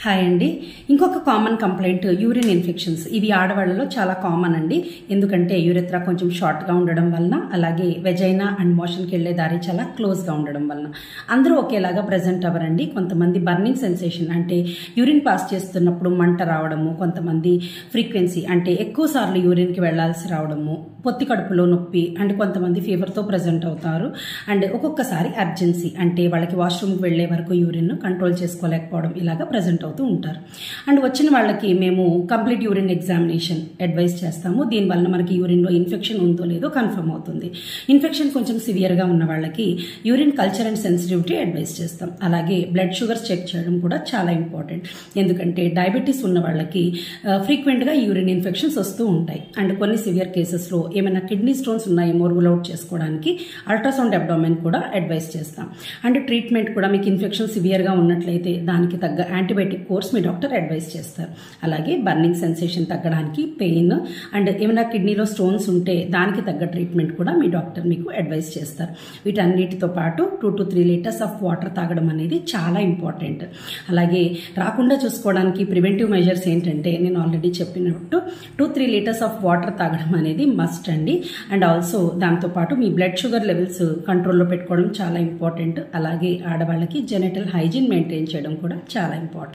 Hi అండి. ఇంకొక common complaint urine infections. ఇవి ఆడవాళ్ళలో చాలా కామన్ అండి. ఎందుకంటే యూరెత్రా కొంచెం షార్ట్గా ఉండడం వలన, అలాగే వెజైనా అండ్ మోషన్కి వెళ్లే దారి చాలా క్లోజ్గా ఉండడం వలన అందరూ ఒకేలాగా ప్రజెంట్ అవ్వరండి. కొంతమంది బర్నింగ్ సెన్సేషన్ అంటే యూరిన్ పాస్ చేస్తున్నప్పుడు మంట రావడము, కొంతమంది ఫ్రీక్వెన్సీ అంటే ఎక్కువ సార్లు యూరిన్కి వెళ్లాల్సి రావడము, పొత్తి కడుపులో నొప్పి అండ్ కొంతమంది ఫీవర్తో ప్రజెంట్ అవుతారు. అండ్ ఒక్కొక్కసారి అర్జెన్సీ అంటే వాళ్ళకి వాష్రూమ్కి వెళ్లే వరకు యూరిన్ కంట్రోల్ చేసుకోలేకపోవడం ఇలాగా ప్రజెంట్ అవుతూ ఉంటారు. అండ్ వచ్చిన వాళ్ళకి మేము కంప్లీట్ యూరిన్ ఎగ్జామినేషన్ అడ్వైస్ చేస్తాము. దీనివల్ల మనకి యూరిన్లో ఇన్ఫెక్షన్ ఉందో లేదో కన్ఫర్మ్ అవుతుంది. ఇన్ఫెక్షన్ కొంచెం సివియర్గా ఉన్న వాళ్ళకి urine culture and sensitivity advice చేస్తాం. అలాగే బ్లడ్ షుగర్స్ చెక్ చేయడం కూడా చాలా ఇంపార్టెంట్. ఎందుకంటే డయాబెటీస్ ఉన్న వాళ్ళకి ఫ్రీక్వెంట్గా యూరిన్ ఇన్ఫెక్షన్స్ వస్తూ ఉంటాయి. అండ్ కొన్ని సివియర్ కేసెస్లో ఏమైనా కిడ్నీ స్టోన్స్ ఉన్నాయేమో రూల్ అవుట్ చేసుకోవడానికి అల్ట్రాసౌండ్ అబ్డామెన్ కూడా అడ్వైస్ చేస్తాం. అండ్ ట్రీట్మెంట్ కూడా మీకు ఇన్ఫెక్షన్ సివియర్గా ఉన్నట్లయితే దానికి తగ్గ యాంటీబయాటిక్ కోర్స్ మీ డాక్టర్ అడ్వైస్ చేస్తారు. అలాగే బర్నింగ్ సెన్సేషన్ తగ్గడానికి పెయిన్ అండ్ ఏమైనా కిడ్నీలో స్టోన్స్ ఉంటే దానికి తగ్గ ట్రీట్మెంట్ కూడా మీ డాక్టర్ మీకు అడ్వైస్ చేస్తారు. వీటన్నిటితో పాటు 2 to 3 లీటర్స్ ఆఫ్ వాటర్ తాగడం అనేది చాలా ఇంపార్టెంట్. అలాగే రాకుండా చూసుకోవడానికి ప్రివెంటివ్ మెజర్స్ ఏంటంటే నేను ఆల్రెడీ చెప్పినట్టు 2-3 లీటర్స్ ఆఫ్ వాటర్ తాగడం అనేది మస్ట్ అండి. అండ్ ఆల్సో దాంతోపాటు మీ బ్లడ్ షుగర్ లెవెల్స్ కంట్రోల్లో పెట్టుకోవడం చాలా ఇంపార్టెంట్. అలాగే ఆడవాళ్ళకి జెనిటల్ హైజీన్ మెయింటైన్ చేయడం కూడా చాలా ఇంపార్టెంట్.